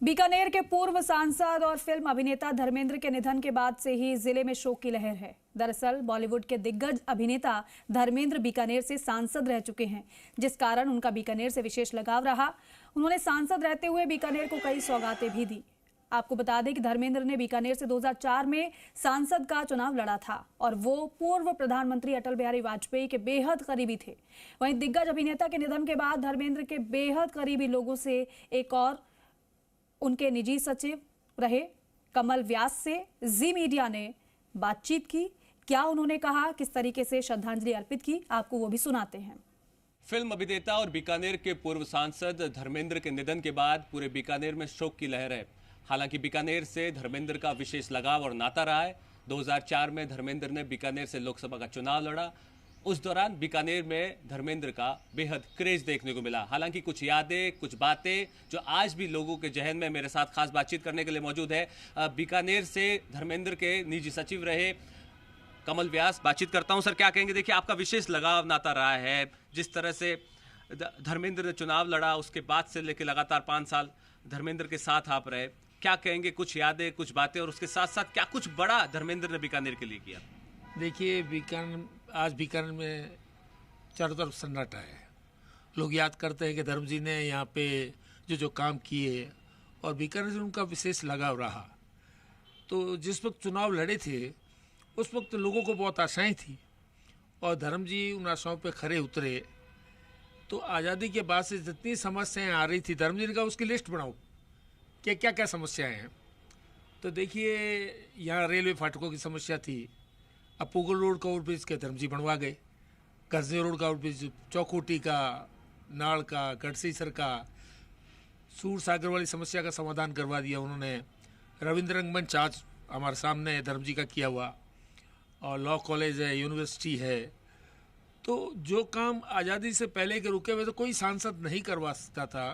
बीकानेर के पूर्व सांसद और फिल्म अभिनेता धर्मेंद्र के निधन के बाद से ही जिले में शोक की लहर है। दरअसल बॉलीवुड के दिग्गज अभिनेता धर्मेंद्र बीकानेर से सांसद रह चुके हैं, जिस कारण उनका बीकानेर से विशेष लगाव रहा। उन्होंने सांसद रहते हुए बीकानेर को कई सौगातें भी दी। आपको बता दें कि धर्मेंद्र ने बीकानेर से 2004 में सांसद का चुनाव लड़ा था और वो पूर्व प्रधानमंत्री अटल बिहारी वाजपेयी के बेहद करीबी थे। वहीं दिग्गज अभिनेता के निधन के बाद धर्मेंद्र के बेहद करीबी लोगों से एक और उनके निजी सचिव रहे कमल व्यास से जी मीडिया ने बातचीत की। क्या उन्होंने कहा, किस तरीके से श्रद्धांजलि अर्पित की, आपको वो भी सुनाते हैं। फिल्म अभिनेता और बीकानेर के पूर्व सांसद धर्मेंद्र के निधन के बाद पूरे बीकानेर में शोक की लहर है। हालांकि बीकानेर से धर्मेंद्र का विशेष लगाव और नाता रहा है। 2004 में धर्मेंद्र ने बीकानेर से लोकसभा का चुनाव लड़ा। उस दौरान बीकानेर में धर्मेंद्र का बेहद क्रेज देखने को मिला। हालांकि कुछ यादें, कुछ बातें जो आज भी लोगों के जहन में मेरे साथ खास बातचीत करने के लिए मौजूद है। बीकानेर से धर्मेंद्र के निजी सचिव रहे कमल व्यास, बातचीत करता हूं। सर, क्या कहेंगे? देखिए, आपका विशेष लगाव नाता रहा है। जिस तरह से धर्मेंद्र ने चुनाव लड़ा, उसके बाद से लेकर लगातार 5 साल धर्मेंद्र के साथ आप रहे। क्या कहेंगे? कुछ यादें, कुछ बातें, और उसके साथ साथ क्या कुछ बड़ा धर्मेंद्र ने बीकानेर के लिए किया? देखिए, आज बीकानेर में चारों तरफ सन्नाटा है। लोग याद करते हैं कि धर्म जी ने यहाँ पे जो काम किए और बीकानेर से उनका विशेष लगाव रहा। तो जिस वक्त चुनाव लड़े थे उस वक्त लोगों को बहुत आशाएं थी और धर्म जी उन आशाओं पे खरे उतरे। तो आज़ादी के बाद से जितनी समस्याएं आ रही थी, धर्म जी ने कहा उसकी लिस्ट बनाओ कि क्या क्या समस्याएं हैं। तो देखिए, यहाँ रेलवे फाटकों की समस्या थी। अब पुगल रोड का ओवरब्रिज के धर्म जी बनवा गए। गजनी रोड का ओवरब्रिज, चौकोटी का, नाड़ का, गढ़सीसर का, सूर सागर वाली समस्या का समाधान करवा दिया उन्होंने। रविंद्र रंगमंच आज हमारे सामने धर्म जी का किया हुआ, और लॉ कॉलेज है, यूनिवर्सिटी है। तो जो काम आज़ादी से पहले के रुके हुए तो कोई सांसद नहीं करवा सकता था,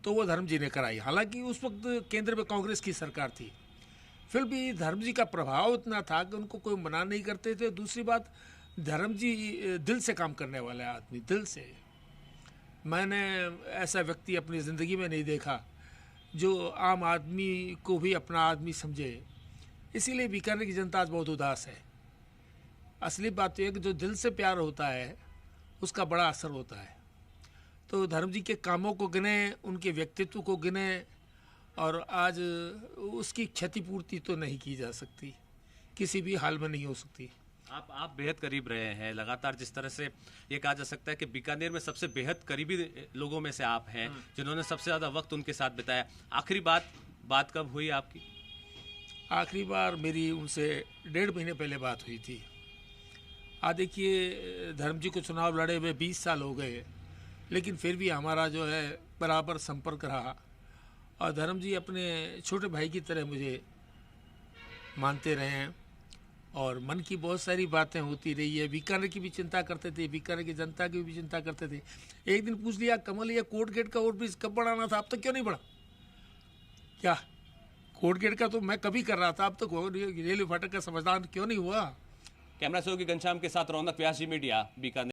तो वो धर्म जी ने कराई। हालांकि उस वक्त केंद्र में कांग्रेस की सरकार थी, फिर भी धर्म जी का प्रभाव इतना था कि उनको कोई मना नहीं करते थे। दूसरी बात, धर्म जी दिल से काम करने वाले आदमी, दिल से। मैंने ऐसा व्यक्ति अपनी ज़िंदगी में नहीं देखा जो आम आदमी को भी अपना आदमी समझे। इसीलिए बीकानेर की जनता आज बहुत उदास है। असली बात यह है कि जो दिल से प्यार होता है उसका बड़ा असर होता है। तो धर्म जी के कामों को गिने, उनके व्यक्तित्व को गिने, और आज उसकी क्षतिपूर्ति तो नहीं की जा सकती, किसी भी हाल में नहीं हो सकती। आप बेहद करीब रहे हैं लगातार। जिस तरह से ये कहा जा सकता है कि बीकानेर में सबसे बेहद करीबी लोगों में से आप हैं, जिन्होंने सबसे ज़्यादा वक्त उनके साथ बिताया। आखिरी बात कब हुई आपकी? आखिरी बार मेरी उनसे 1.5 महीने पहले बात हुई थी। देखिए, धर्म जी को चुनाव लड़े हुए 20 साल हो गए, लेकिन फिर भी हमारा जो है बराबर संपर्क रहा। और धर्म जी अपने छोटे भाई की तरह मुझे मानते रहे हैं और मन की बहुत सारी बातें होती रही है। बीकानेर की भी चिंता करते थे, बीकानेर की जनता की भी चिंता करते थे। एक दिन पूछ लिया, कमल, ये कोर्ट गेट का ओवरब्रिज कब बढ़ाना था, अब तक क्यों नहीं बढ़ा? क्या कोर्ट गेट का तो मैं कभी कर रहा था, अब तक रेलवे फाटक का समाधान क्यों नहीं हुआ? कैमरा सहयोगी घनश्याम के साथ रौनक व्यास, जी मीडिया, बीकानेर।